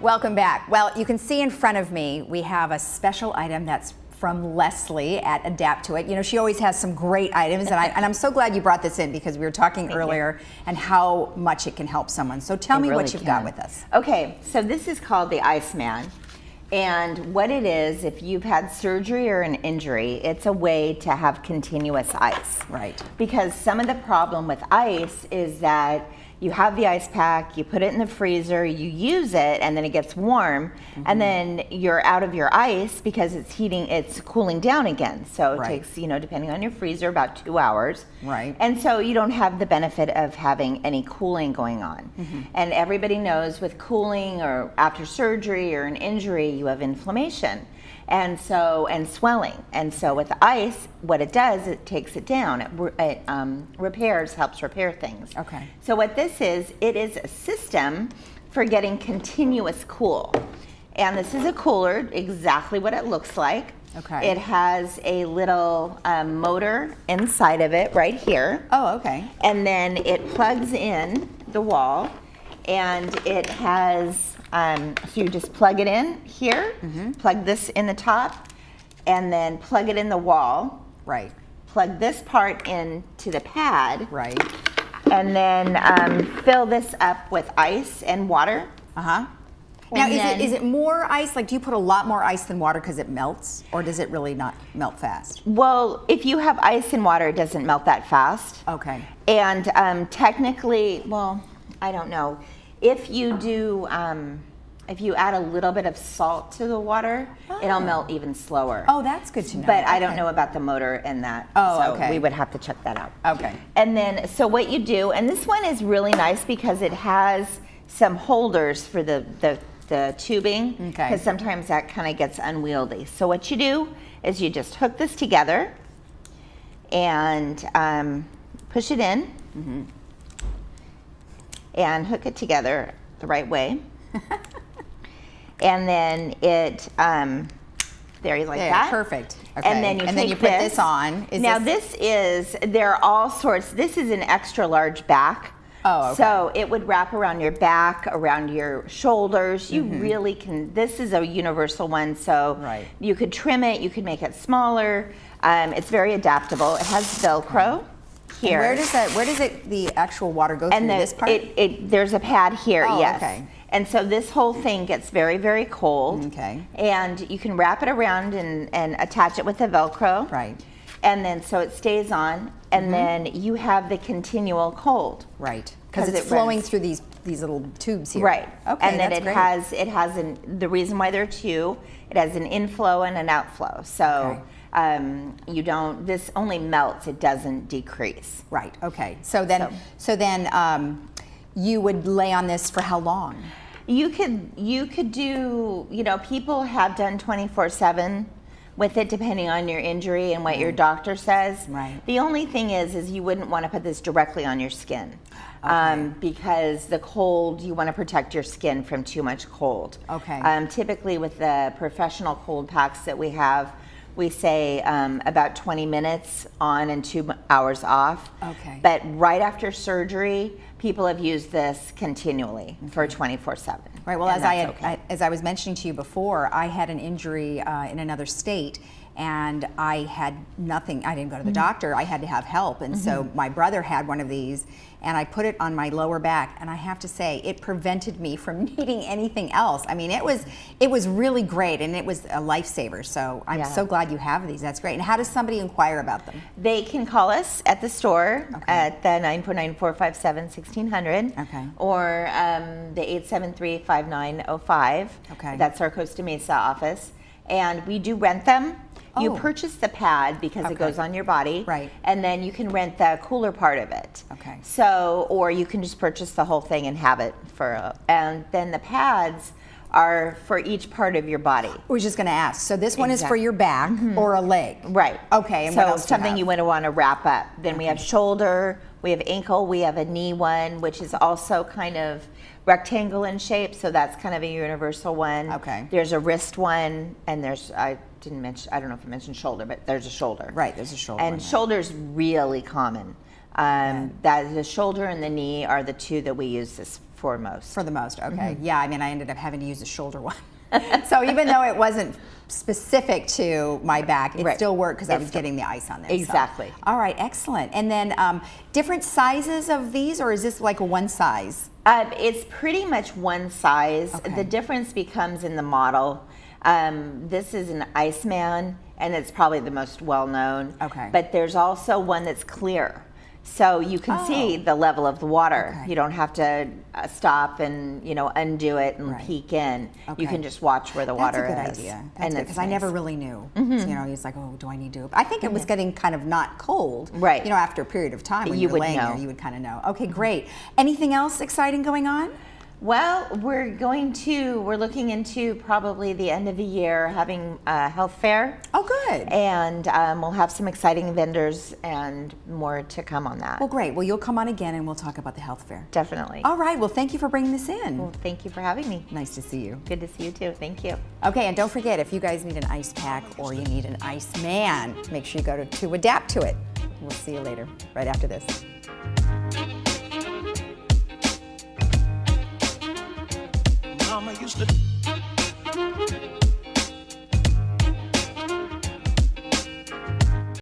Welcome back. Well, you can see in front of me, we have a special item that's from Leslie at Adapt to It. You know, she always has some great items, and I'm so glad you brought this in because we were talking earlier and how much it can help someone. So tell me what you've got with us. Okay, so this is called the Iceman. And what it is, if you've had surgery or an injury, it's a way to have continuous ice. Right. Because some of the problem with ice is that you have the ice pack, you put it in the freezer, you use it, and then it gets warm, and then you're out of your ice because it's cooling down again. So it takes, you know, depending on your freezer, about 2 hours. Right. And so you don't have the benefit of having any cooling going on. And everybody knows with cooling or after surgery or an injury, you have inflammation. And swelling. And so with ice, what it does, it takes it down. It helps repair things. Okay. So what this is, it is a system for getting continuous cool. And this is a cooler, exactly what it looks like. Okay. It has a little motor inside of it right here. Oh, okay. And then it plugs in the wall, and it has, so you just plug it in here, plug this in the top, and then plug it in the wall. Right. Plug this part into the pad. Right. And then fill this up with ice and water. Uh-huh. Now, is it more ice? Like, do you put a lot more ice than water because it melts, or does it really not melt fast? Well, if you have ice and water, it doesn't melt that fast. Okay. And technically, well, I don't know. If you do, if you add a little bit of salt to the water, it'll melt even slower. Oh, that's good to know. But I don't know about the motor and that. Oh, so okay. we would have to check that out. Okay. And then, so what you do, and this one is really nice because it has some holders for the tubing. Okay. Because sometimes that kind of gets unwieldy. So what you do is you just hook this together and push it in. And hook it together the right way. And then it, there you like that. Perfect. Okay. And then you put this on. There are all sorts, this is an extra large back. Oh, okay. So it would wrap around your back, around your shoulders. You really can, this is a universal one, so you could trim it, you could make it smaller. It's very adaptable. It has Velcro. Here. And where does the actual water go through this part? There's a pad here, yes. Okay. And so this whole thing gets very, very cold. Okay. And you can wrap it around and attach it with the Velcro. Right. And then so it stays on, and then you have the continual cold. Right. Because it's flowing through these little tubes here. Right. Okay. And then it has the reason why there are two, it has an inflow and an outflow. So this only melts, it doesn't decrease. Right. Okay. So then you would lay on this for how long? You could do, you know, people have done 24/7 with it depending on your injury and what your doctor says. Right. The only thing is you wouldn't want to put this directly on your skin. Because the cold, you want to protect your skin from too much cold. Okay. Typically with the professional cold packs that we have, we say about 20 minutes on and 2 hours off. Okay. But right after surgery, people have used this continually for 24/7. Right. Well, as I was mentioning to you before, I had an injury in another state, and I had nothing. I didn't go to the doctor. I had to have help, and so my brother had one of these, and I put it on my lower back, and I have to say it prevented me from needing anything else. I mean, it was really great, and it was a lifesaver. So I'm so glad you have these. That's great. And how does somebody inquire about them? They can call us at the store at the 949-457-1600. Okay. Or the 873-5905. Okay. That's our Costa Mesa office, and we do rent them. You purchase the pad because it goes on your body. Right. And then you can rent the cooler part of it. Okay. So, or you can just purchase the whole thing and have it and then the pads are for each part of your body. I was just going to ask. So this one is for your back or a leg? Right. Okay. And so what else something you would want to wrap up. Then we have shoulder, we have ankle, we have a knee one, which is also kind of rectangle in shape. So that's kind of a universal one. Okay. There's a wrist one, and there's, I don't know if I mentioned shoulder, but there's a shoulder. Right, there's a shoulder. And shoulder's really common. That the shoulder and the knee are the two that we use this for most. For the most, okay. Yeah, I mean, I ended up having to use the shoulder one. So even though it wasn't specific to my back, it still worked because I was getting the ice on there. Exactly. So. All right, excellent. And then different sizes of these, or is this like a one size? It's pretty much one size. Okay. The difference becomes in the model. This is an Iceman, and it's probably the most well-known. Okay. But there's also one that's clear. So you can see the level of the water. Okay. You don't have to stop and undo it and peek in. Okay. You can just watch where the water is. That's a good idea. And Because I never really knew. So, it's like, oh, do I need to? I think it was getting kind of not cold. Right. After a period of time when You you're would laying know. there, you would kind of know. Okay, great. Anything else exciting going on? Well, we're looking into probably the end of the year having a health fair. Oh, good. And we'll have some exciting vendors and more to come on that. Well, great. Well, you'll come on again and we'll talk about the health fair. Definitely. All right. Well, thank you for bringing this in. Well, thank you for having me. Nice to see you. Good to see you too. Thank you. Okay, and don't forget, if you guys need an ice pack or you need an ice man, make sure you go to Adapt to It. We'll see you later, right after this. Mama used to